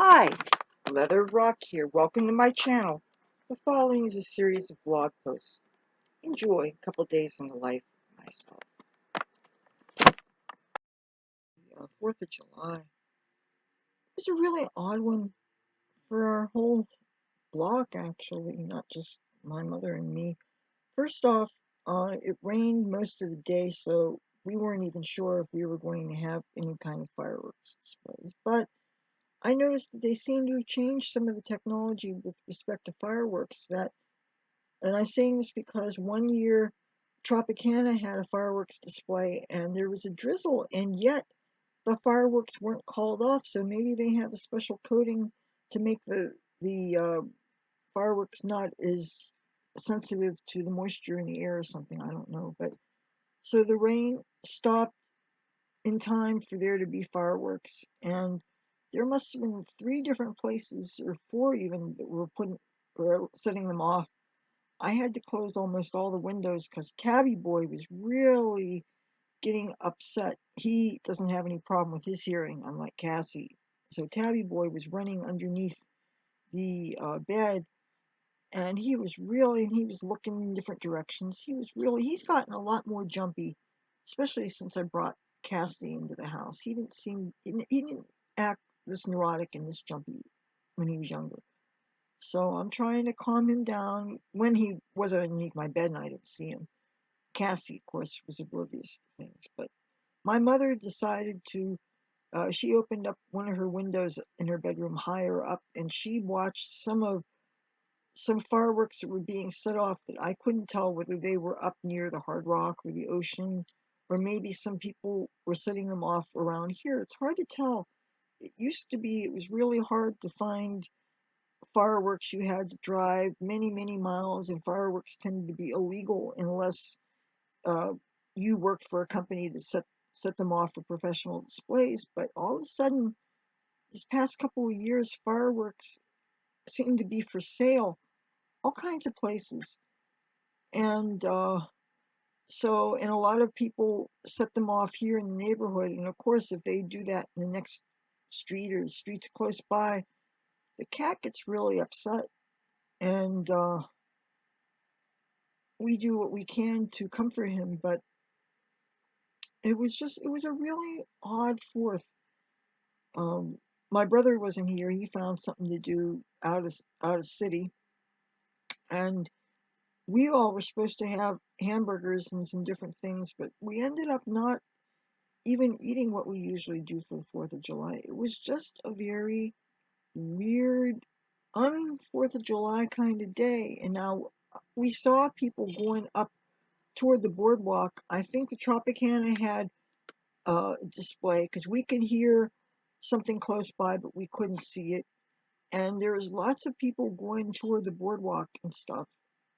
Hi, Leather Rokk here. Welcome to my channel. The following is a series of blog posts. Enjoy a couple days in the life of myself. 4th of July. It was a really odd one for our whole block, actually, not just my mother and me. First off, it rained most of the day, so we weren't even sure if we were going to have any kind of fireworks displays. But I noticed that they seem to have changed some of the technology with respect to fireworks. And I'm saying this because one year Tropicana had a fireworks display and there was a drizzle, and yet the fireworks weren't called off. So maybe they have a special coating to make the fireworks not as sensitive to the moisture in the air or something. I don't know, but so the rain stopped in time for there to be fireworks, and there must have been 3 different places or 4 even that were setting them off. I had to close almost all the windows because Tabby Boy was really getting upset. He doesn't have any problem with his hearing, unlike Cassie. So Tabby Boy was running underneath the bed, and he was looking in different directions. He's gotten a lot more jumpy, especially since I brought Cassie into the house. He didn't act this neurotic and this jumpy when he was younger. So I'm trying to calm him down. When he was underneath my bed and I didn't see him. Cassie, of course, was oblivious to things. But my mother decided she opened up one of her windows in her bedroom higher up, and she watched some fireworks that were being set off that I couldn't tell whether they were up near the Hard Rock or the ocean, or maybe some people were setting them off around here. It's hard to tell. It was really hard to find fireworks. You had to drive many, many miles, and fireworks tended to be illegal unless uh, you worked for a company that set them off for professional displays. But all of a sudden, this past couple of years, fireworks seem to be for sale, all kinds of places, and and a lot of people set them off here in the neighborhood. And of course, if they do that in the next street or streets close by, the cat gets really upset, and we do what we can to comfort him, but it was a really odd 4th. Um, my brother wasn't here. He found something to do out of city, and we all were supposed to have hamburgers and some different things, but we ended up not even eating what we usually do for the 4th of July. It was just a very weird, un-4th of July kind of day. And now we saw people going up toward the boardwalk. I think the Tropicana had display because we could hear something close by, but we couldn't see it. And there was lots of people going toward the boardwalk and stuff.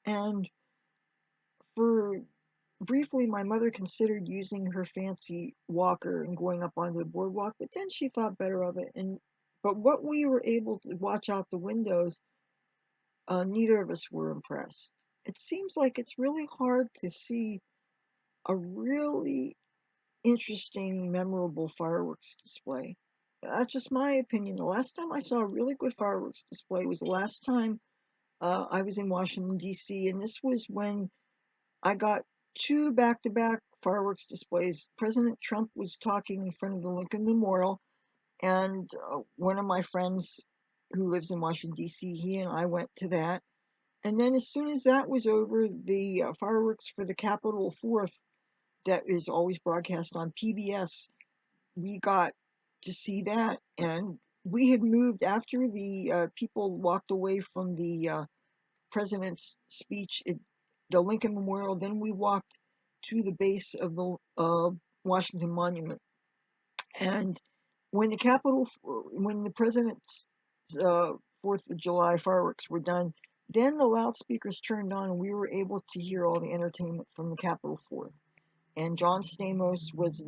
And for briefly, my mother considered using her fancy walker and going up onto the boardwalk, but then she thought better of it. But what we were able to watch out the windows, neither of us were impressed. It seems like it's really hard to see a really interesting, memorable fireworks display. That's just my opinion. The last time I saw a really good fireworks display was the last time I was in Washington, D.C., and this was when I got 2 back-to-back fireworks displays. President Trump was talking in front of the Lincoln Memorial, and one of my friends who lives in Washington, D.C., he and I went to that. And then as soon as that was over, the fireworks for the Capitol 4th that is always broadcast on PBS, we got to see that. And we had moved after the people walked away from the president's speech at the Lincoln Memorial. Then we walked to the base of the Washington Monument. And when the president's 4th of July fireworks were done, then the loudspeakers turned on and we were able to hear all the entertainment from the Capitol 4th. And John Stamos was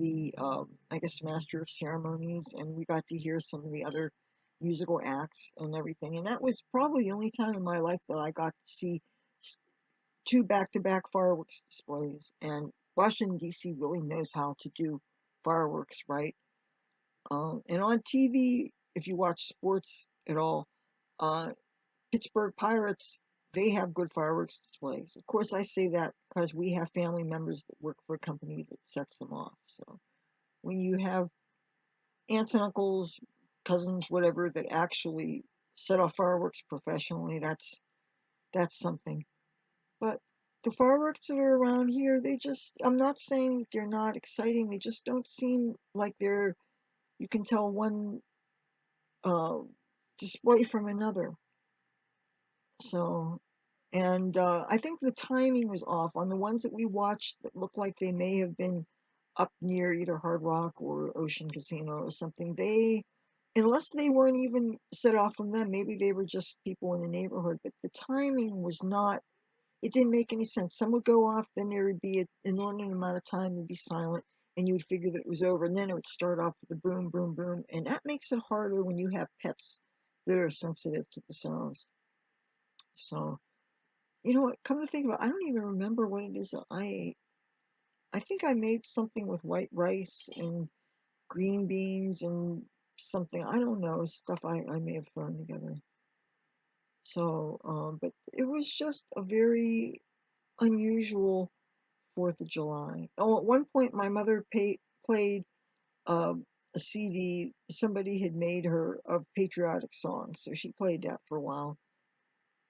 I guess, master of ceremonies, and we got to hear some of the other musical acts and everything. And that was probably the only time in my life that I got to see 2 back-to-back fireworks displays. And Washington, D.C. really knows how to do fireworks right. And on TV, if you watch sports at all, uh, Pittsburgh Pirates, they have good fireworks displays. Of course, I say that because we have family members that work for a company that sets them off. So when you have aunts and uncles, cousins, whatever, that actually set off fireworks professionally, that's something. But the fireworks that are around here, they just, I'm not saying that they're not exciting, they just don't seem like they're, you can tell one uh, display from another. So, and I think the timing was off on the ones that we watched that looked like they may have been up near either Hard Rock or Ocean Casino or something. They, unless they weren't even set off from them, maybe they were just people in the neighborhood, but the timing was not, it didn't make any sense. Some would go off, then there would be an inordinate amount of time, it would be silent, and you would figure that it was over, and then it would start off with the boom, boom, boom, and that makes it harder when you have pets that are sensitive to the sounds. So, you know what? Come to think of it, I don't even remember what it is that I ate. I think I made something with white rice and green beans and something. I don't know, stuff I may have thrown together. So, but it was just a very unusual 4th of July. Oh, at one point, my mother played um, a CD somebody had made her of patriotic songs, so she played that for a while.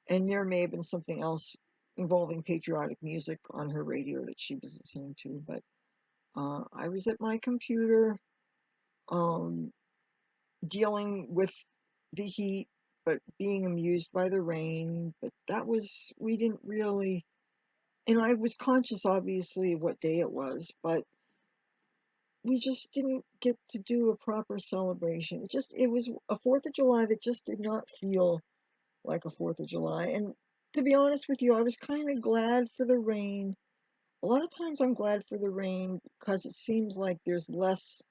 And there may have been something else involving patriotic music on her radio that she was listening to, but I was at my computer um, dealing with the heat, but being amused by the rain. But that was, we didn't really, and I was conscious, obviously, of what day it was, but we just didn't get to do a proper celebration. It was a 4th of July that just did not feel like a 4th of July. And to be honest with you, I was kind of glad for the rain. A lot of times I'm glad for the rain because it seems like there's less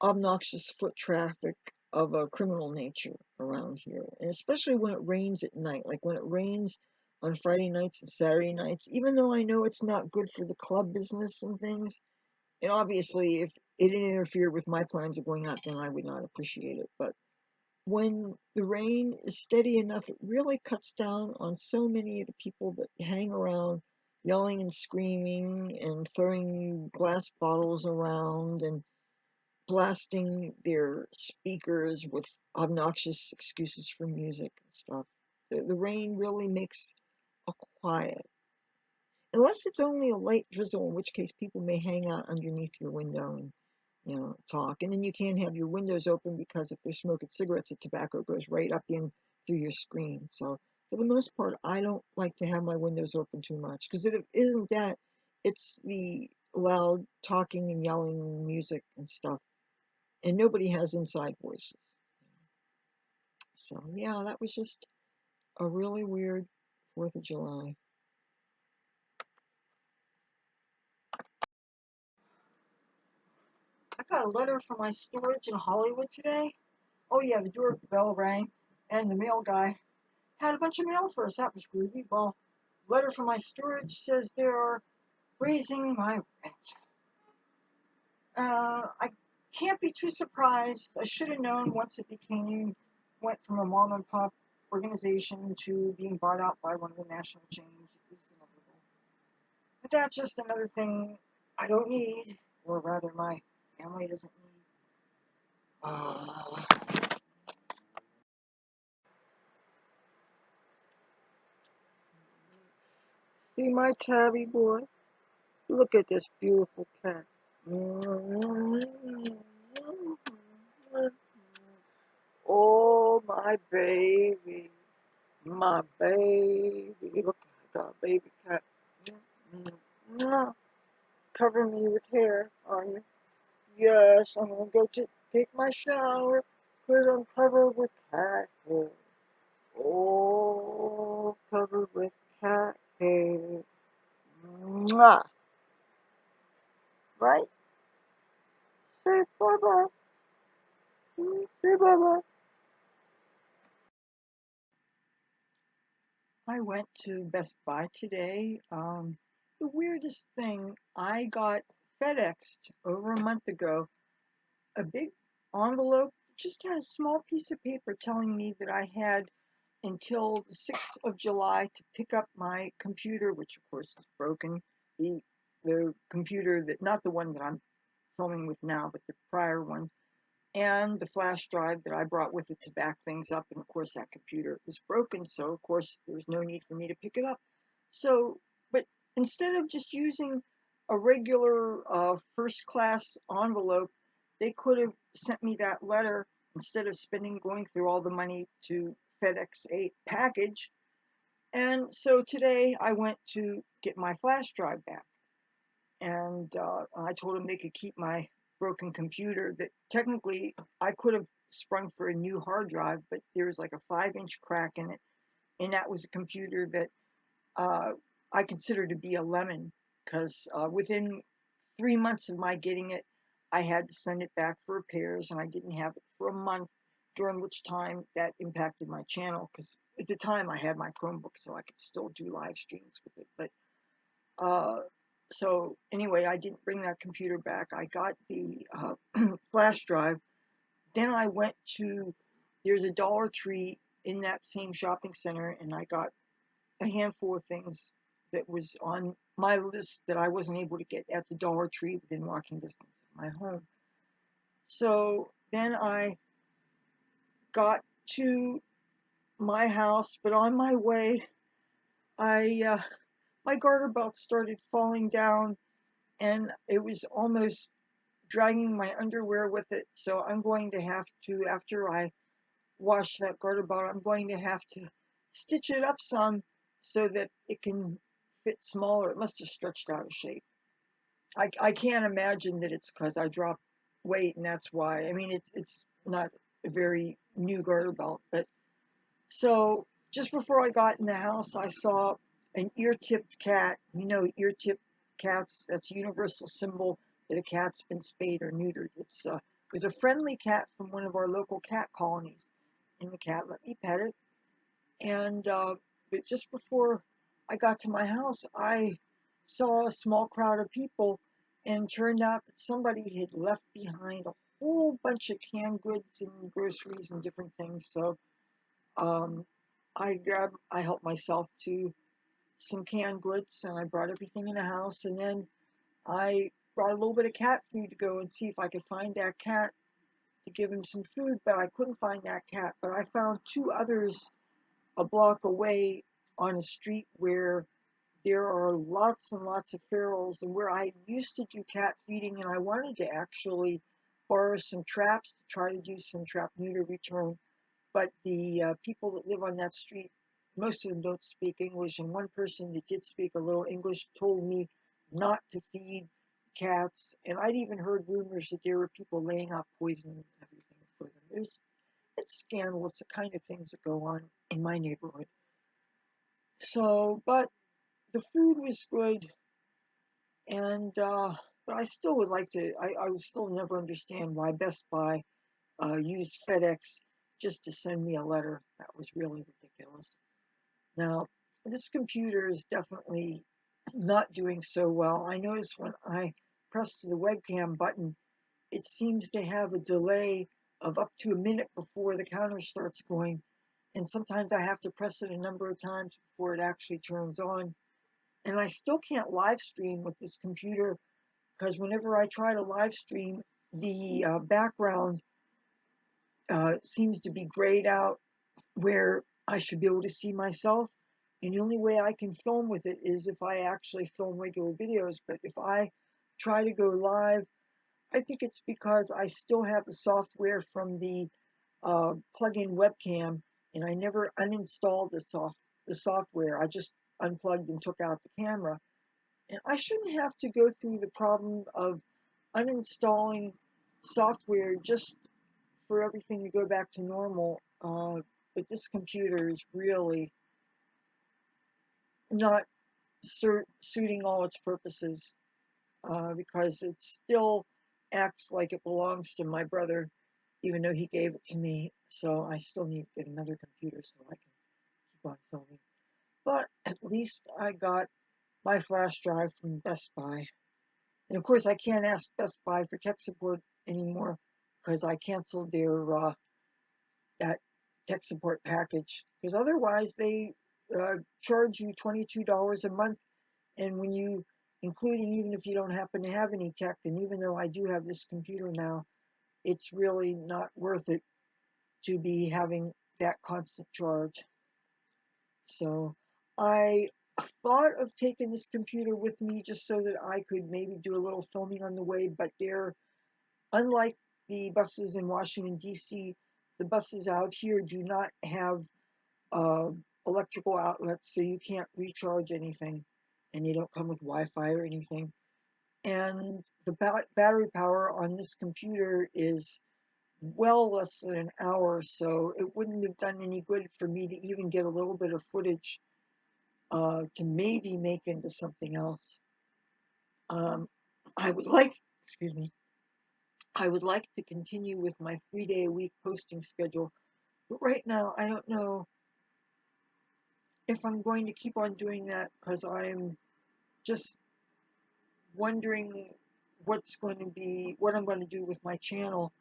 obnoxious foot traffic of a criminal nature around here. And especially when it rains at night, like when it rains on Friday nights and Saturday nights, even though I know it's not good for the club business and things. And obviously, if it didn't interfere with my plans of going out, then I would not appreciate it. But when the rain is steady enough, it really cuts down on so many of the people that hang around yelling and screaming and throwing glass bottles around and blasting their speakers with obnoxious excuses for music and stuff. The rain really makes a quiet, unless it's only a light drizzle, in which case people may hang out underneath your window and talk. And then you can't have your windows open because if they're smoking cigarettes, the tobacco goes right up in through your screen. So for the most part, I don't like to have my windows open too much because it isn't that, it's the loud talking and yelling music and stuff. And nobody has inside voices. So yeah, that was just a really weird 4th of July. I got a letter from my storage in Hollywood today. Oh yeah, the doorbell rang, and the mail guy had a bunch of mail for us. That was groovy. Well, letter from my storage says they're raising my rent. I can't be too surprised. I should have known once it went from a mom and pop organization to being bought out by one of the national chains. It was inevitable. But that's just another thing I don't need, or rather, my family doesn't need. Uh, See my tabby boy? Look at this beautiful cat. Oh, my baby. My baby. Look, I got a baby cat. Cover me with hair, are you? Yes, I'm gonna go take my shower because I'm covered with cat hair. Oh, covered with cat hair. Mwah. Right? Say bye bye. Say bye bye. I went to Best Buy today. The weirdest thing, I got FedExed over a month ago a big envelope just had a small piece of paper telling me that I had until the 6th of July to pick up my computer, which of course is broken. The the computer that, not the one that I'm filming with now, but the prior one, and the flash drive that I brought with it to back things up. And of course, that computer was broken, so of course there was no need for me to pick it up. So, but instead of just using a regular first class envelope, they could have sent me that letter instead of going through all the money to FedEx a package. And so today I went to get my flash drive back, and I told them they could keep my broken computer. That technically I could have sprung for a new hard drive, but there was like a 5-inch crack in it, and that was a computer that uh, I consider to be a lemon, because within 3 months of my getting it, I had to send it back for repairs, and I didn't have it for a month, during which time that impacted my channel, because at the time I had my Chromebook, so I could still do live streams with it. But uh, so anyway, I didn't bring that computer back. I got the flash drive. Then I went to, there's a Dollar Tree in that same shopping center, and I got a handful of things that was on my list that I wasn't able to get at the Dollar Tree within walking distance of my home. So then I got to my house, but on my way, I my garter belt started falling down, and it was almost dragging my underwear with it. So I'm going to have to, after I wash that garter belt, I'm going to have to stitch it up some so that it can fit smaller. It must have stretched out of shape. I can't imagine that it's because I dropped weight and that's why. I mean, it's not a very new garter belt, but so just before I got in the house, I saw an ear-tipped cat. You know, ear-tipped cats, that's a universal symbol that a cat's been spayed or neutered. It was a friendly cat from one of our local cat colonies, and the cat let me pet it. And but just before I got to my house, I saw a small crowd of people, and turned out that somebody had left behind a whole bunch of canned goods and groceries and different things. So um, I helped myself to some canned goods, and I brought everything in the house, and then I brought a little bit of cat food to go and see if I could find that cat to give him some food, but I couldn't find that cat. But I found two others a block away on a street where there are lots and lots of ferals, and where I used to do cat feeding, and I wanted to actually borrow some traps to try to do some trap neuter return. But the people that live on that street, most of them don't speak English, and one person that did speak a little English told me not to feed cats. And I'd even heard rumors that there were people laying out poison and everything for them. It's scandalous, the kind of things that go on in my neighborhood. So, but the food was good, and but I still would like to. I would still never understand why Best Buy used FedEx just to send me a letter. That was really ridiculous. Now, this computer is definitely not doing so well. I notice when I press the webcam button, it seems to have a delay of up to a minute before the counter starts going. And sometimes I have to press it a number of times before it actually turns on. And I still can't live stream with this computer, because whenever I try to live stream, the background seems to be grayed out where I should be able to see myself. And the only way I can film with it is if I actually film regular videos. But if I try to go live, I think it's because I still have the software from the plug-in webcam, and I never uninstalled the software. I just unplugged and took out the camera. And I shouldn't have to go through the problem of uninstalling software just for everything to go back to normal. But this computer is really not suiting all its purposes, because it still acts like it belongs to my brother, even though he gave it to me. So I still need to get another computer so I can keep on filming. But at least I got my flash drive from Best Buy. And of course, I can't ask Best Buy for tech support anymore, because I canceled that tech support package. Because otherwise, they charge you $22 a month, and when you, including even if you don't happen to have any tech, and even though I do have this computer now, it's really not worth it to be having that constant charge. So I thought of taking this computer with me just so that I could maybe do a little filming on the way, but they're, unlike the buses in Washington, D.C., the buses out here do not have uh, electrical outlets, so you can't recharge anything, and they don't come with Wi-Fi or anything. And the battery power on this computer is well less than an hour, so it wouldn't have done any good for me to even get a little bit of footage to maybe make into something else. Um, I would like, excuse me, I would like to continue with my 3 day a week posting schedule, but right now I don't know if I'm going to keep on doing that because I'm just wondering what I'm going to do with my channel.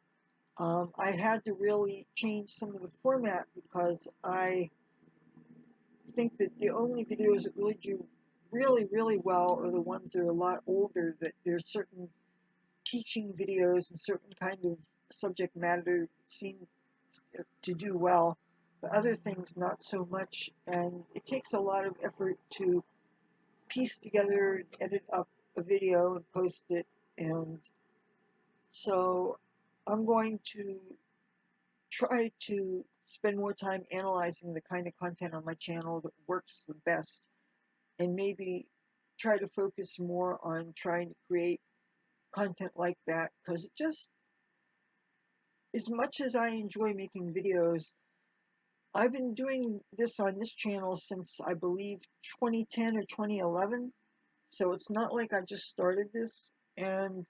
I had to really change some of the format because I think that the only videos that really do really well are the ones that are a lot older, that there's certain teaching videos and certain kind of subject matter seem to do well, but other things not so much, and it takes a lot of effort to piece together, edit up a video and post it, and so I'm going to try to spend more time analyzing the kind of content on my channel that works the best, and maybe try to focus more on trying to create content like that, because it just, as much as I enjoy making videos, I've been doing this on this channel since I believe 2010 or 2011, so it's not like I just started this. And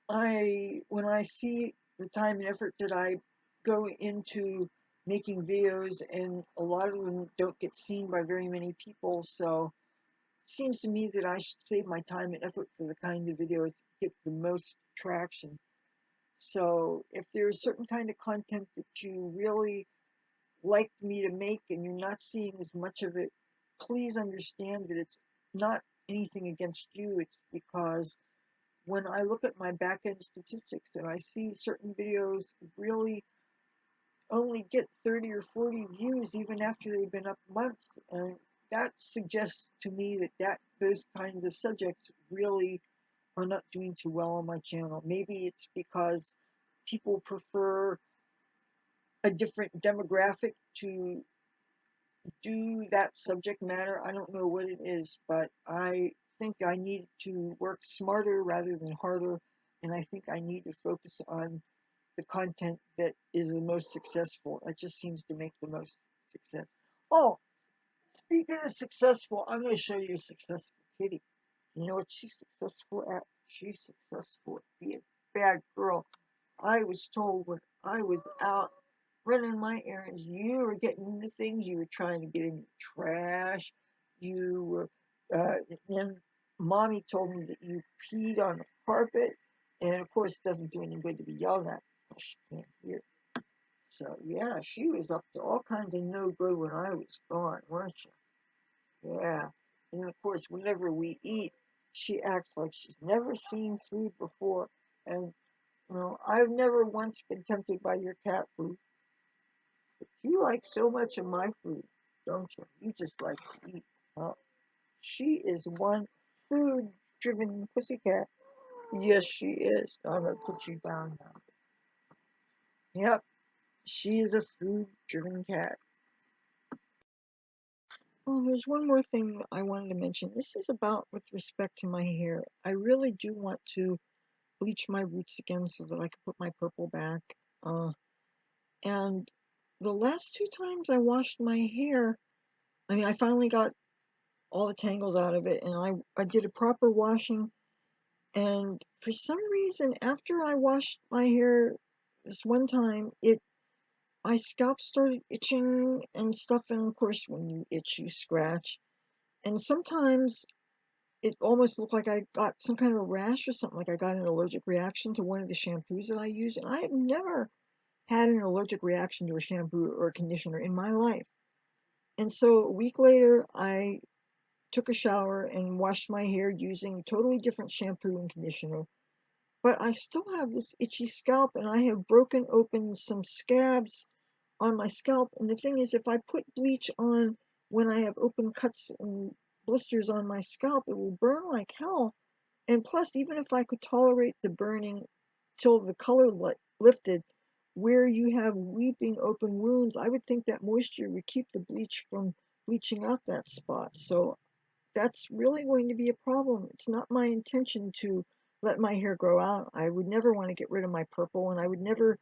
when I see the time and effort that I go into making videos, and a lot of them don't get seen by very many people, so it seems to me that I should save my time and effort for the kind of videos that get the most traction. So if there's a certain kind of content that you really like me to make and you're not seeing as much of it, please understand that it's not anything against you. It's because when I look at my back end statistics and I see certain videos really only get 30 or 40 views even after they've been up months, and that suggests to me that those kinds of subjects really are not doing too well on my channel. Maybe it's because people prefer a different demographic to do that subject matter. I don't know what it is, but I think I need to work smarter rather than harder, and I think I need to focus on the content that is the most successful. That just seems to make the most success. Oh, speaking of successful, I'm going to show you a successful kitty. You know what she's successful at? She's successful at being a bad girl. I was told when I was out running my errands, you were getting into things, you were trying to get into trash, you were, then mommy told me that you peed on the carpet, and of course it doesn't do any good to be yelled at because she can't hear. So yeah, she was up to all kinds of no good when I was gone, weren't you? Yeah. And of course, whenever we eat, she acts like she's never seen food before. And, I've never once been tempted by your cat food. You like so much of my food, don't you? You just like to eat. Huh? She is one food-driven pussycat. Yes, she is. I'm going to put you down now. Yep, she is a food-driven cat. Oh, there's one more thing I wanted to mention. This is about with respect to my hair. I really do want to bleach my roots again so that I can put my purple back. And the last two times I washed my hair, I mean, I finally got all the tangles out of it, and I did a proper washing. And for some reason, after I washed my hair this one time, my scalp started itching and stuff. And of course, when you itch, you scratch. And sometimes it almost looked like I got some kind of a rash or something, like I got an allergic reaction to one of the shampoos that I use. And I have never had an allergic reaction to a shampoo or a conditioner in my life. And so a week later, I took a shower and washed my hair using totally different shampoo and conditioner. But I still have this itchy scalp, and I have broken open some scabs on my scalp. And the thing is, if I put bleach on when I have open cuts and blisters on my scalp, it will burn like hell. And plus, even if I could tolerate the burning till the color lifted, where you have weeping open wounds, I would think that moisture would keep the bleach from bleaching out that spot. So that's really going to be a problem. It's not my intention to let my hair grow out. I would never want to get rid of my purple, and I would never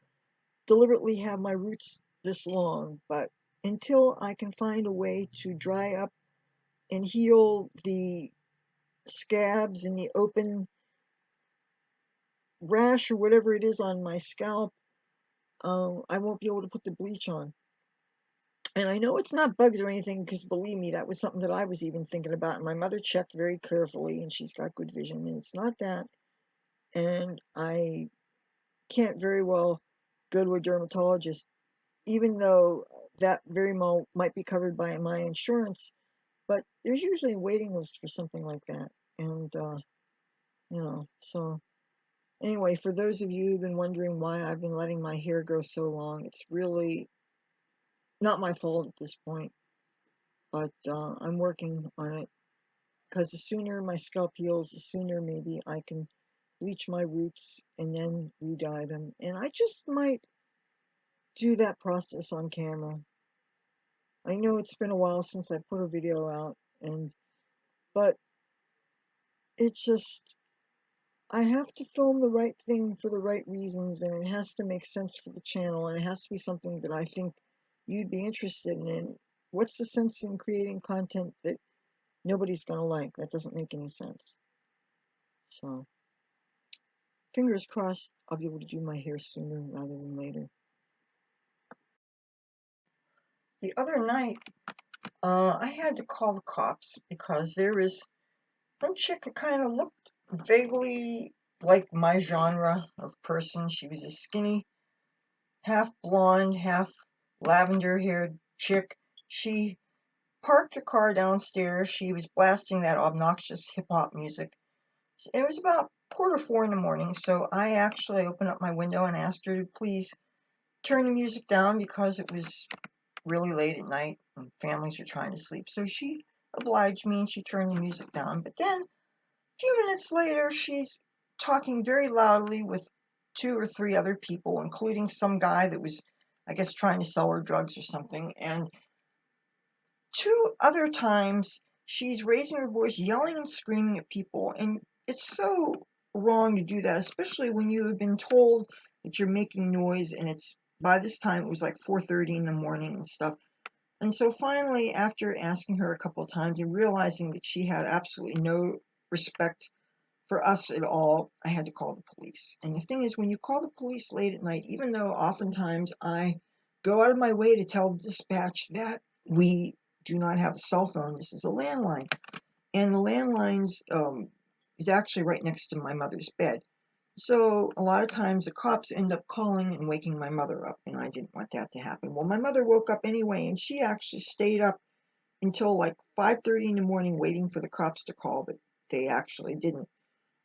deliberately have my roots this long. But until I can find a way to dry up and heal the scabs and the open rash or whatever it is on my scalp, I won't be able to put the bleach on. And I know it's not bugs or anything, because believe me, that was something that I was even thinking about. And my mother checked very carefully, and she's got good vision, and it's not that. And I can't very well go to a dermatologist, even though that very well might be covered by my insurance. But there's usually a waiting list for something like that. And, so anyway, for those of you who've been wondering why I've been letting my hair grow so long, it's really not my fault at this point. But I'm working on it, because the sooner my scalp heals, the sooner maybe I can bleach my roots and then re-dye them. And I just might do that process on camera. I know it's been a while since I put a video out, but it's just, I have to film the right thing for the right reasons, and it has to make sense for the channel, and it has to be something that I think you'd be interested in. And what's the sense in creating content that nobody's gonna like? That doesn't make any sense. So, fingers crossed I'll be able to do my hair sooner rather than later. The other night, I had to call the cops because there was some chick that kind of looked vaguely like my genre of person. She was a skinny, half blonde, half lavender haired chick. She parked her car downstairs. She was blasting that obnoxious hip hop music. It was about 3:45 in the morning, so I actually opened up my window and asked her to please turn the music down, because it was really late at night and families were trying to sleep. So she obliged me and she turned the music down. But then a few minutes later, she's talking very loudly with 2 or 3 other people, including some guy that was, I guess, trying to sell her drugs or something. And 2 other times, she's raising her voice, yelling and screaming at people. And it's so wrong to do that, especially when you have been told that you're making noise. And it's, by this time, it was like 4:30 in the morning and stuff. And so finally, after asking her a couple of times and realizing that she had absolutely no respect for us at all, I had to call the police. And the thing is, when you call the police late at night, even though oftentimes I go out of my way to tell the dispatch that we do not have a cell phone, this is a landline. And the landline's is actually right next to my mother's bed. So a lot of times the cops end up calling and waking my mother up, and I didn't want that to happen. Well, my mother woke up anyway, and she actually stayed up until like 5:30 in the morning waiting for the cops to call, but they actually didn't.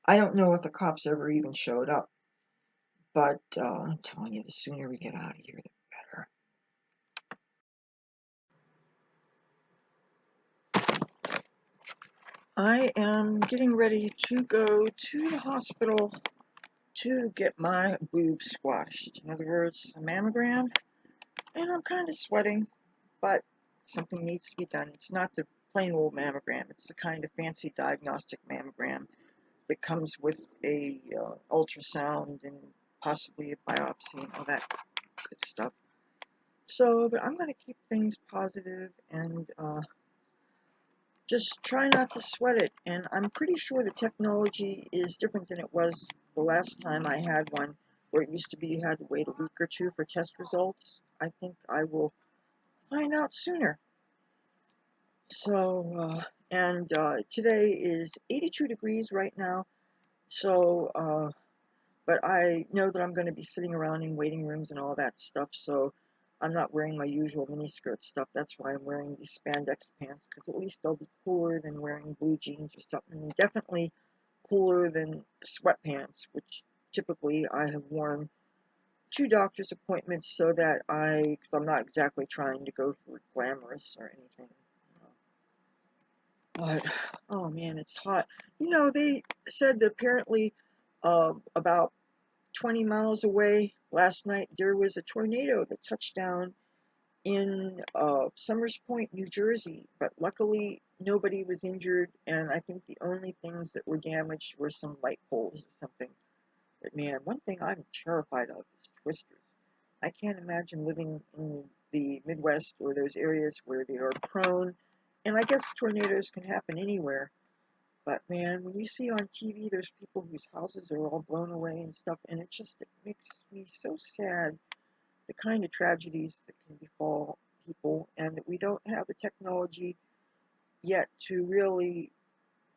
I don't know if the cops ever even showed up, but I'm telling you, the sooner we get out of here, the better. I am getting ready to go to the hospital to get my boobs squashed. In other words, a mammogram, and I'm kind of sweating, but something needs to be done. It's not the plain old mammogram. It's the kind of fancy diagnostic mammogram that comes with a ultrasound and possibly a biopsy and all that good stuff. So, but I'm going to keep things positive and just try not to sweat it. And I'm pretty sure the technology is different than it was the last time I had one, where it used to be you had to wait a week or 2 for test results. I think I will find out sooner. So today is 82 degrees right now. So but I know that I'm going to be sitting around in waiting rooms and all that stuff, so I'm not wearing my usual miniskirt stuff. That's why I'm wearing these spandex pants, because at least they'll be cooler than wearing blue jeans or something, and definitely cooler than sweatpants, which typically I have worn to doctor's appointments so that because I'm not exactly trying to go for glamorous or anything. But, oh man, it's hot. They said that apparently about 20 miles away last night, there was a tornado that touched down in Summers Point, New Jersey. But luckily, nobody was injured, and I think the only things that were damaged were some light poles or something. But man, one thing I'm terrified of is twisters. I can't imagine living in the Midwest or those areas where they are prone, and I guess tornadoes can happen anywhere. But man, when you see on TV, there's people whose houses are all blown away and stuff, and it makes me so sad, the kind of tragedies that can befall people, and that we don't have the technology yet to really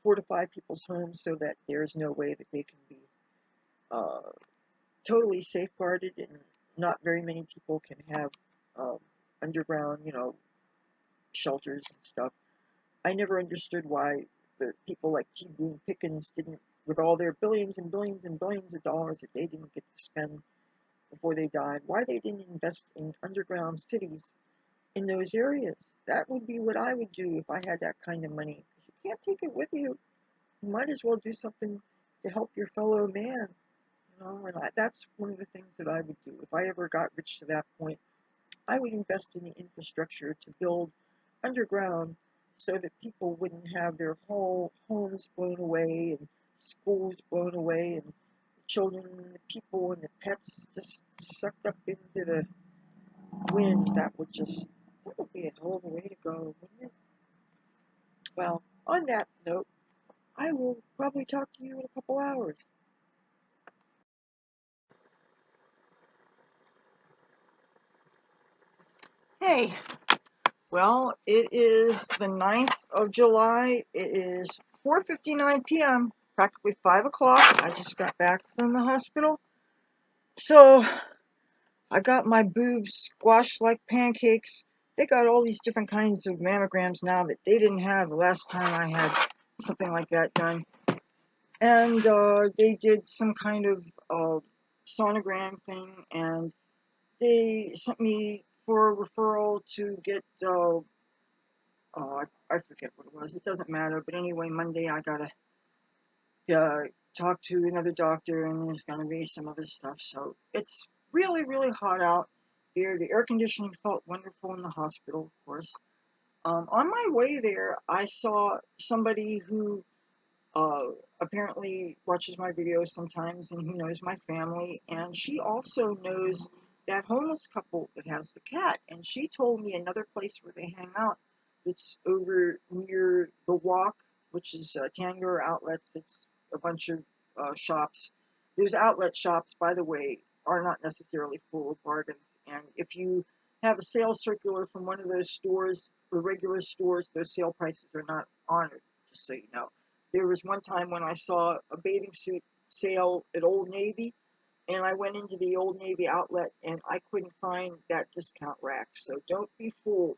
fortify people's homes so that there's no way that they can be uh, totally safeguarded, and not very many people can have um, underground, shelters and stuff. I never understood why the people like T. Boone Pickens didn't, with all their billions and billions and billions of dollars that they didn't get to spend before they died, why they didn't invest in underground cities in those areas. That would be what I would do if I had that kind of money. Because you can't take it with you. You might as well do something to help your fellow man. That's one of the things that I would do. If I ever got rich to that point, I would invest in the infrastructure to build underground so that people wouldn't have their whole homes blown away and schools blown away and the children and the people and the pets just sucked up into the wind. That would be a hell of a way to go, wouldn't it? Well, on that note, I will probably talk to you in a couple hours. Hey, well, it is the 9th of July. It is 4:59 p.m., practically 5 o'clock. I just got back from the hospital. So I got my boobs squashed like pancakes. They got all these different kinds of mammograms now that they didn't have the last time I had something like that done. And they did some kind of sonogram thing, and they sent me for a referral to get I forget what it was. It doesn't matter. But anyway, Monday I gotta uh, talk to another doctor, and there's gonna be some other stuff. So it's really, really hot out there. The air conditioning felt wonderful in the hospital, of course. On my way there, I saw somebody who uh, apparently watches my videos sometimes, and who knows my family. And she also knows that homeless couple that has the cat. And she told me another place where they hang out that's over near the Walk, which is Tanger Outlets. It's a bunch of shops. Those outlet shops, by the way, are not necessarily full of bargains. And if you have a sales circular from one of those stores, the regular stores, those sale prices are not honored, just so you know. There was one time when I saw a bathing suit sale at Old Navy, and I went into the Old Navy outlet and I couldn't find that discount rack. So don't be fooled.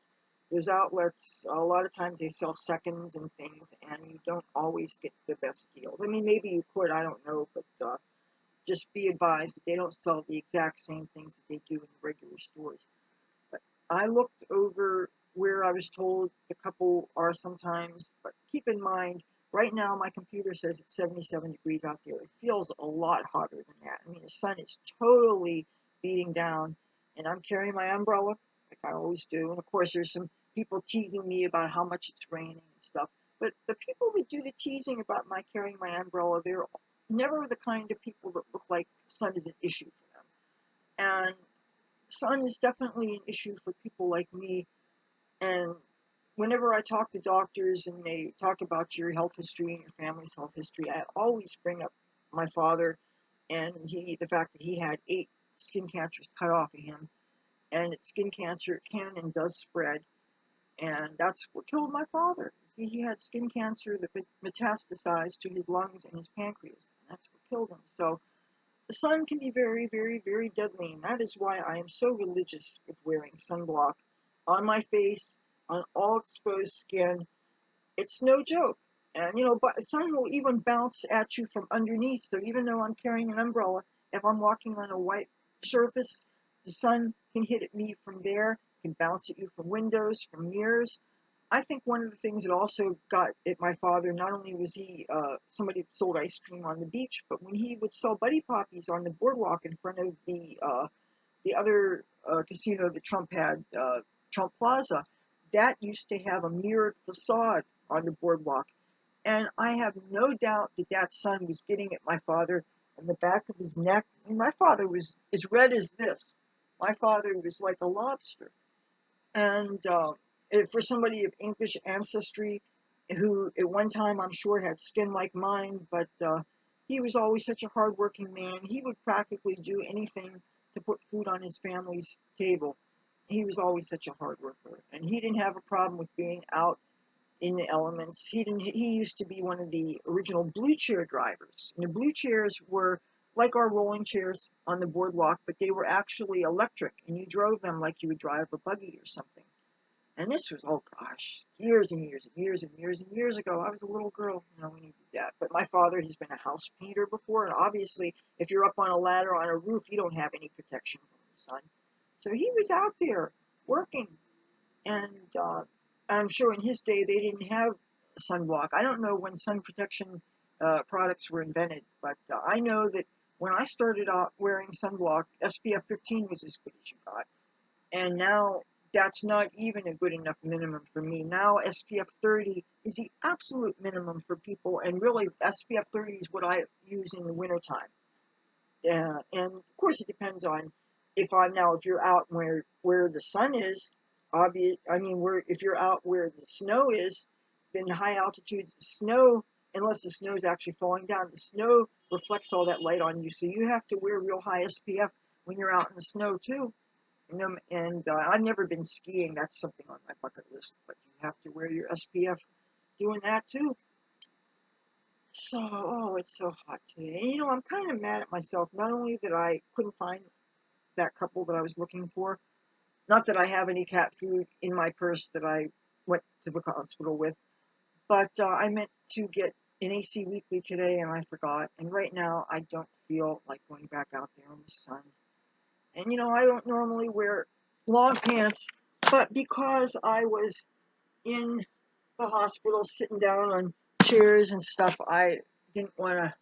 Those outlets, a lot of times they sell seconds and things, and you don't always get the best deals. I mean, maybe you could, I don't know, but just be advised that they don't sell the exact same things that they do in the regular stores. But I looked over where I was told the couple are sometimes, but keep in mind, right now my computer says it's 77 degrees out there. It feels a lot hotter than that. I mean, the sun is totally beating down, and I'm carrying my umbrella, like I always do. And of course, there's some people teasing me about how much it's raining and stuff. But the people that do the teasing about my carrying my umbrella, they're never the kind of people that look like sun is an issue for them. And sun is definitely an issue for people like me. And whenever I talk to doctors and they talk about your health history and your family's health history, I always bring up my father and the fact that he had 8 skin cancers cut off of him, and that skin cancer can and does spread. And that's what killed my father. He had skin cancer that metastasized to his lungs and his pancreas. That's what killed him. So the sun can be very, very, very deadly, and that is why I am so religious with wearing sunblock on my face, on all exposed skin. It's no joke. And but the sun will even bounce at you from underneath. So even though I'm carrying an umbrella, if I'm walking on a white surface, the sun can hit at me from there, can bounce at you from windows, from mirrors. I think one of the things that also got at my father, not only was he somebody that sold ice cream on the beach, but when he would sell Buddy Poppies on the boardwalk in front of the other casino that Trump had, Trump Plaza, that used to have a mirrored facade on the boardwalk. And I have no doubt that that sun was getting at my father in the back of his neck. I mean, my father was as red as this. My father was like a lobster. And for somebody of English ancestry, who at one time I'm sure had skin like mine, but he was always such a hardworking man. He would practically do anything to put food on his family's table. He was always such a hard worker, and he didn't have a problem with being out in the elements. He didn't. He used to be one of the original blue chair drivers. And the blue chairs were like our rolling chairs on the boardwalk, but they were actually electric, and you drove them like you would drive a buggy or something. And this was, oh gosh, years and years and years and years and years ago. I was a little girl, when he did that. But my father has been a house painter before, and obviously, if you're up on a ladder on a roof, you don't have any protection from the sun. So he was out there working, and I'm sure in his day they didn't have sunblock. I don't know when sun protection products were invented, but I know that when I started out wearing sunblock, SPF 15 was as good as you got. And now that's not even a good enough minimum for me. Now SPF 30 is the absolute minimum for people, and really SPF 30 is what I use in the wintertime. And of course it depends on if you're out where the sun is, where if you're out where the snow is, then high altitudes, the snow, unless the snow is actually falling down, the snow reflects all that light on you, so you have to wear real high SPF when you're out in the snow too. And I've never been skiing. That's something on my bucket list. But you have to wear your SPF doing that too. So, oh, it's so hot today. And I'm kind of mad at myself. Not only that I couldn't find that couple that I was looking for, not that I have any cat food in my purse that I went to the hospital with, but I meant to get an AC Weekly today and I forgot. And right now I don't feel like going back out there in the sun. And I don't normally wear long pants, but because I was in the hospital sitting down on chairs and stuff, I didn't want to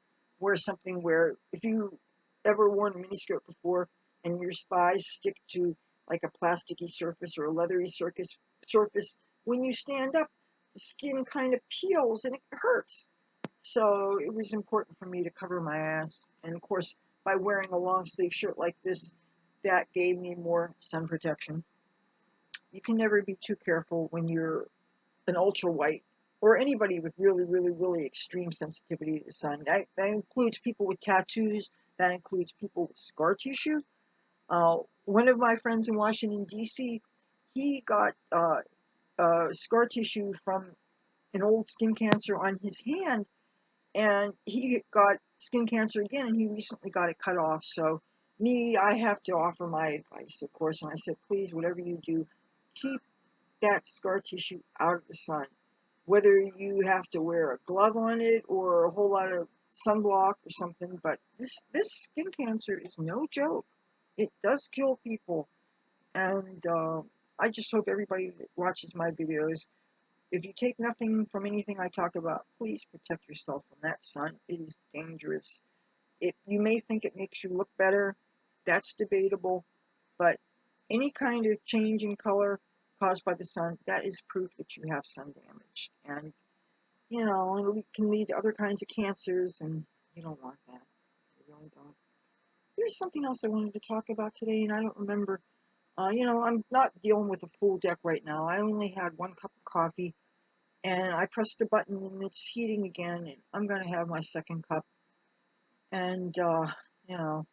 wear something where if you ever worn a miniskirt before and your thighs stick to like a plasticky surface or a leathery surface, when you stand up, the skin kind of peels and it hurts. So it was important for me to cover my ass. And of course, by wearing a long sleeve shirt like this, that gave me more sun protection. You can never be too careful when you're an ultra white or anybody with really, really, really extreme sensitivity to the sun. That includes people with tattoos, that includes people with scar tissue. One of my friends in Washington, D.C., he got scar tissue from an old skin cancer on his hand, and he got skin cancer again, and he recently got it cut off. So I have to offer my advice, of course, and I said, please, whatever you do, keep that scar tissue out of the sun. Whether you have to wear a glove on it or a whole lot of sunblock or something, but this skin cancer is no joke. It does kill people, and I just hope everybody that watches my videos, if you take nothing from anything I talk about, please protect yourself from that sun. It is dangerous. You may think it makes you look better. That's debatable. But any kind of change in color caused by the sun, that is proof that you have sun damage. And, it can lead to other kinds of cancers, and you don't want that. You really don't. There's something else I wanted to talk about today, and I don't remember. I'm not dealing with a full deck right now. I only had one cup of coffee, and I pressed the button and it's heating again, and I'm going to have my second cup. And, you know,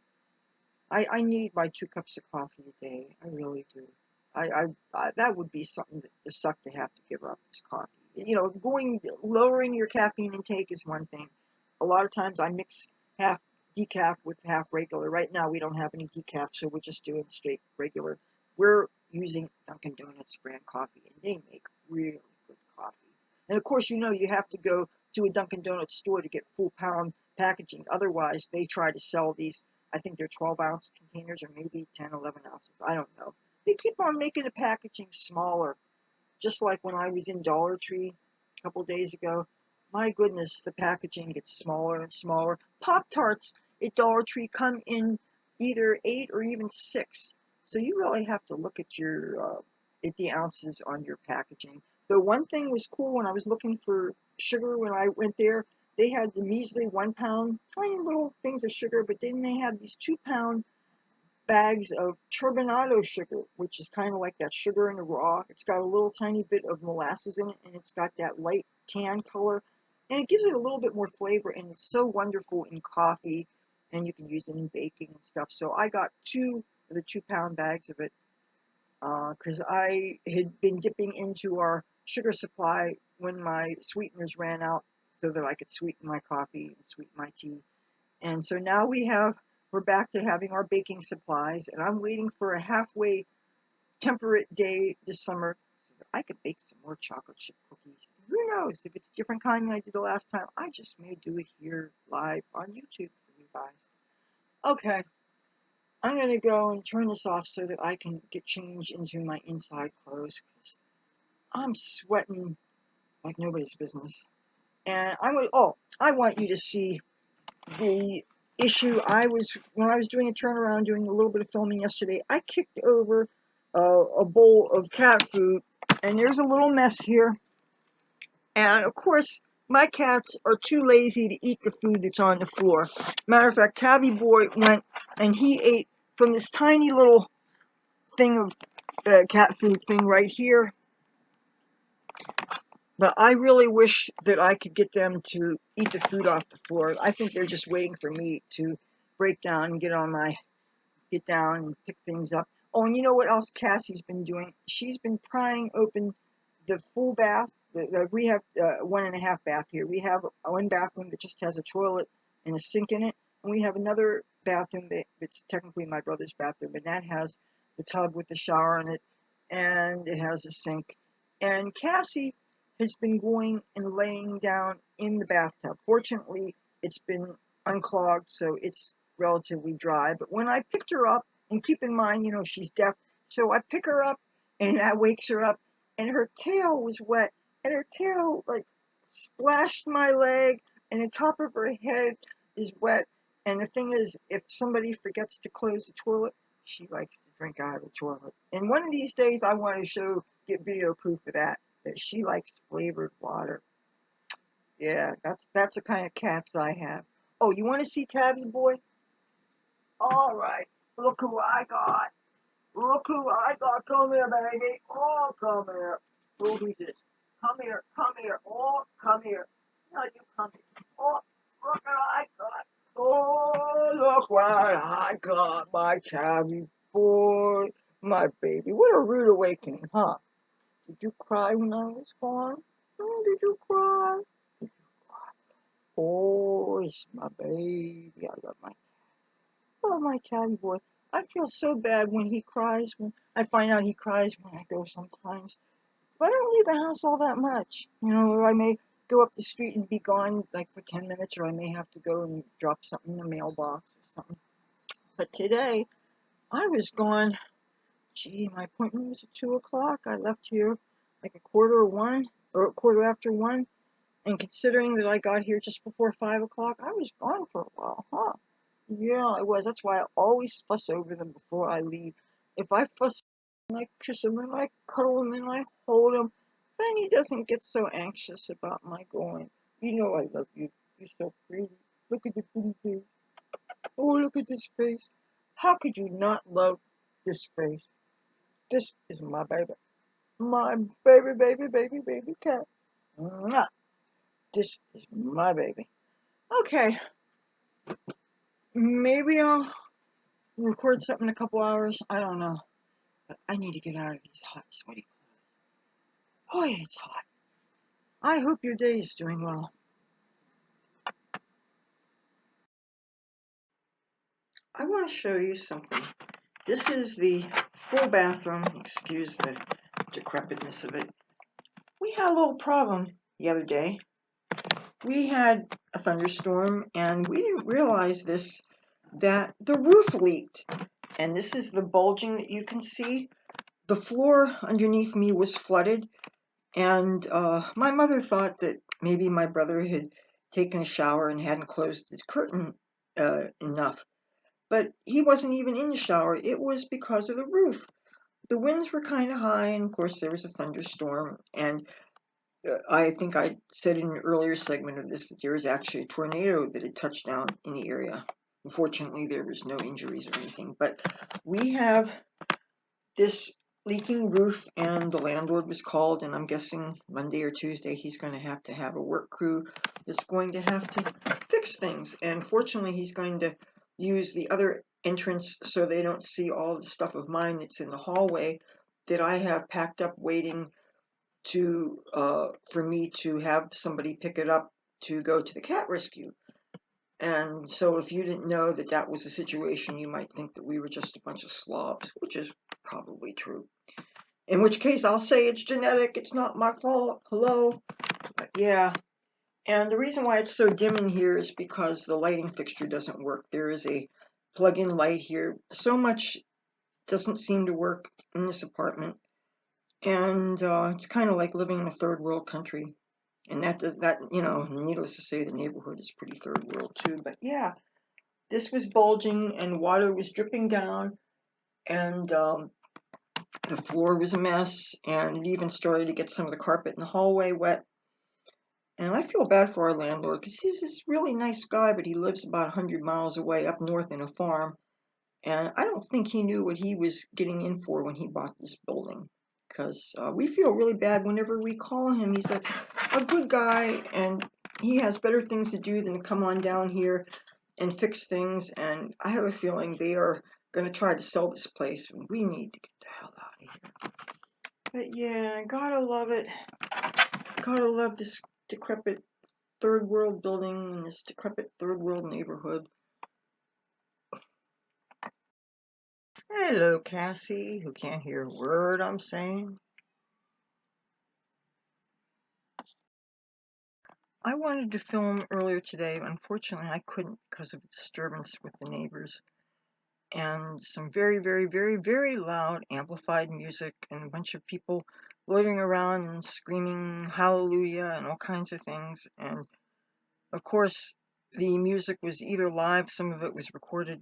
I need my 2 cups of coffee a day. I really do. That would be something to suck to have to give up is coffee. Lowering your caffeine intake is one thing. A lot of times I mix half decaf with half regular. Right now we don't have any decaf, so we're just doing straight regular. We're using Dunkin' Donuts brand coffee, and they make really good coffee. And of course, you have to go to a Dunkin' Donuts store to get full pound packaging. Otherwise, they try to sell these, I think they're 12-ounce containers or maybe 10, 11 ounces. I don't know. They keep on making the packaging smaller, just like when I was in Dollar Tree a couple days ago. My goodness, the packaging gets smaller and smaller. Pop-Tarts at Dollar Tree come in either 8 or even 6. So you really have to look at the ounces on your packaging. The one thing was cool when I was looking for sugar when I went there. They had the measly 1 pound, tiny little things of sugar, but then they had these 2 pound bags of turbinado sugar, which is kind of like that sugar in the raw. It's got a little tiny bit of molasses in it, and it's got that light tan color, and it gives it a little bit more flavor, and it's so wonderful in coffee, and you can use it in baking and stuff. So I got 2 of the 2 pound bags of it because I had been dipping into our sugar supply when my sweeteners ran out so that I could sweeten my coffee and sweeten my tea. And so now we're back to having our baking supplies, and I'm waiting for a halfway temperate day this summer so that I could bake some more chocolate chip cookies. Who knows, if it's a different kind than I did the last time, I just may do it here live on YouTube for you guys. Okay, I'm going to go and turn this off so that I can get changed into my inside clothes because I'm sweating like nobody's business. And I want you to see the issue when I was doing a turnaround, doing a little bit of filming yesterday. I kicked over a bowl of cat food, and there's a little mess here. And of course, my cats are too lazy to eat the food that's on the floor. Matter of fact, Tabby Boy went and he ate from this tiny little thing of cat food thing right here. But I really wish that I could get them to eat the food off the floor. I think they're just waiting for me to break down and get down and pick things up. Oh, and you know what else Cassie's been doing? She's been prying open the full bath. We have 1.5 bath here. We have one bathroom that just has a toilet and a sink in it, and we have another bathroom that's technically my brother's bathroom, and that has the tub with the shower in it, and it has a sink. And Cassie has been going and laying down in the bathtub. Fortunately, it's been unclogged, so it's relatively dry. But when I picked her up, and keep in mind, she's deaf, so I pick her up and that wakes her up, and her tail was wet, and her tail like splashed my leg, and the top of her head is wet. And the thing is, if somebody forgets to close the toilet, she likes to drink out of the toilet. And one of these days, I want to get video proof of that she likes flavored water. Yeah, that's the kind of cats I have. Oh, you want to see Tabby Boy? All right, look who I got. Look who I got. Come here, baby. Oh, come here. Who is this? Come here. Come here. Oh, come here. Now you come here. Oh, look what I got. Oh, look what I got. My Tabby Boy. My baby. What a rude awakening, huh? Did you cry when I was gone? Did you cry? Did you cry? Oh, it's my baby. I love my Tabby Boy. I feel so bad when he cries. When I find out he cries when I go sometimes. But I don't leave the house all that much. I may go up the street and be gone like for 10 minutes, or I may have to go and drop something in the mailbox or something. But today, I was gone. Gee, my appointment was at 2 o'clock. I left here like a quarter after 1. And considering that I got here just before 5 o'clock, I was gone for a while, huh? Yeah, I was. That's why I always fuss over them before I leave. If I fuss and I kiss him and I cuddle him and I hold him, then he doesn't get so anxious about my going. You know I love you. You're so pretty. Look at the pretty face. Oh, look at this face. How could you not love this face? This is my baby. My baby, baby, baby, baby cat. Mwah. This is my baby. Okay, maybe I'll record something in a couple hours. I don't know. But I need to get out of these hot, sweaty clothes. Boy, it's hot. I hope your day is doing well. I want to show you something. This is the full bathroom. Excuse the decrepitness of it. We had a little problem the other day. We had a thunderstorm and we didn't realize that the roof leaked. And this is the bulging that you can see. The floor underneath me was flooded, and my mother thought that maybe my brother had taken a shower and hadn't closed the curtain enough. But he wasn't even in the shower. It was because of the roof. The winds were kind of high, and of course there was a thunderstorm. And I think I said in an earlier segment of this that there was actually a tornado that had touched down in the area. Unfortunately, there was no injuries or anything. But we have this leaking roof, and the landlord was called, and I'm guessing Monday or Tuesday he's going to have a work crew that's going to have to fix things. And fortunately, he's going to use the other entrance so they don't see all the stuff of mine that's in the hallway that I have packed up waiting to for me to have somebody pick it up to go to the cat rescue. And so if you didn't know that that was the situation, you might think that we were just a bunch of slobs, which is probably true. In which case, I'll say it's genetic, it's not my fault, hello? But yeah, and the reason why it's so dim in here is because the lighting fixture doesn't work. There is a plug-in light here. So much doesn't seem to work in this apartment, and it's kind of like living in a third world country. And needless to say, the neighborhood is pretty third world too. But yeah, this was bulging and water was dripping down, and the floor was a mess, and it even started to get some of the carpet in the hallway wet. And I feel bad for our landlord because he's this really nice guy, but he lives about 100 miles away up north in a farm. And I don't think he knew what he was getting in for when he bought this building. Because we feel really bad whenever we call him. He's a good guy, and he has better things to do than to come on down here and fix things. And I have a feeling they are going to try to sell this place. We need to get the hell out of here. But yeah, gotta love it. Gotta love this decrepit third world building in this decrepit third world neighborhood. Hello, Cassie, who can't hear a word I'm saying. I wanted to film earlier today, but unfortunately I couldn't because of a disturbance with the neighbors and some very, very, very, very loud amplified music and a bunch of people loitering around and screaming hallelujah and all kinds of things. And of course, the music was either live, some of it was recorded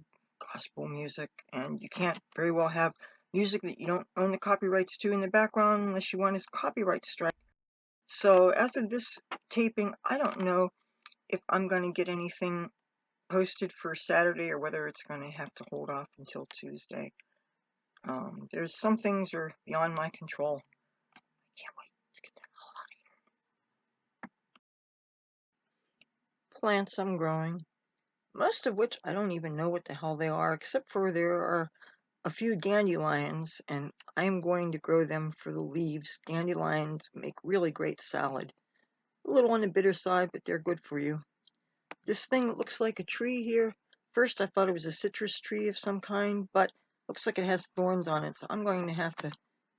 gospel music, and you can't very well have music that you don't own the copyrights to in the background unless you want a copyright strike. So as of this taping, I don't know if I'm going to get anything posted for Saturday or whether it's going to have to hold off until Tuesday. There's some things are beyond my control. I can't wait to get the hell out of here. Plants I'm growing, most of which I don't even know what the hell they are, except for there are a few dandelions, and I am going to grow them for the leaves. Dandelions make really great salad. A little on the bitter side, but they're good for you. This thing that looks like a tree here, first I thought it was a citrus tree of some kind, but looks like it has thorns on it, so I'm going to have to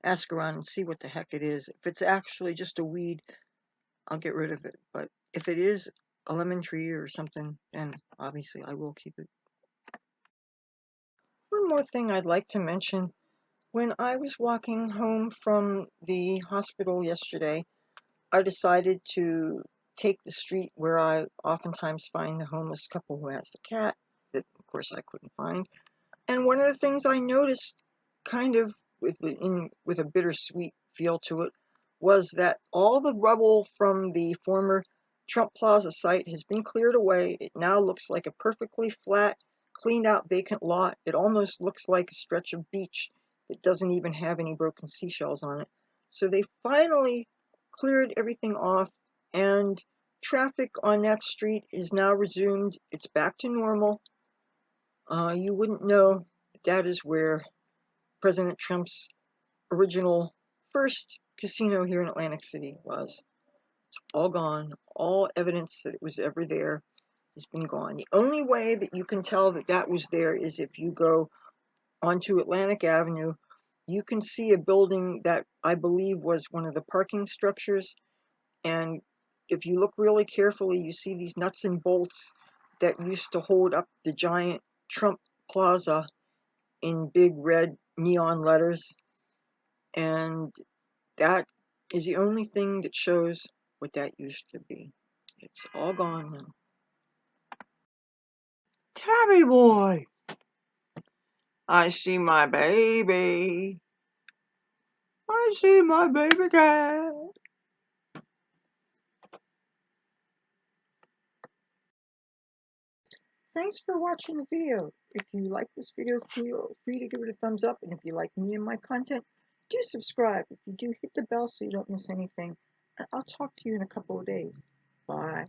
ask around and see what the heck it is. If it's actually just a weed, I'll get rid of it, but if it is a lemon tree or something, then obviously I will keep it. One more thing I'd like to mention. When I was walking home from the hospital yesterday, I decided to take the street where I oftentimes find the homeless couple who has the cat that, of course, I couldn't find. And one of the things I noticed, kind of with a bittersweet feel to it, was that all the rubble from the former Trump Plaza site has been cleared away. It now looks like a perfectly flat, cleaned out vacant lot. It almost looks like a stretch of beach that doesn't even have any broken seashells on it. So they finally cleared everything off, and traffic on that street is now resumed. It's back to normal. You wouldn't know that is where President Trump's original first casino here in Atlantic City was. It's all gone. All evidence that it was ever there has been gone. The only way that you can tell that that was there is if you go onto Atlantic Avenue. You can see a building that I believe was one of the parking structures, and if you look really carefully, you see these nuts and bolts that used to hold up the giant Trump Plaza in big red neon letters, and that is the only thing that shows what that used to be. It's all gone now. Tabby boy! I see my baby. I see my baby cat. Thanks for watching the video. If you like this video, feel free to give it a thumbs up. And if you like me and my content, do subscribe. If you do, hit the bell so you don't miss anything. And I'll talk to you in a couple of days. Bye.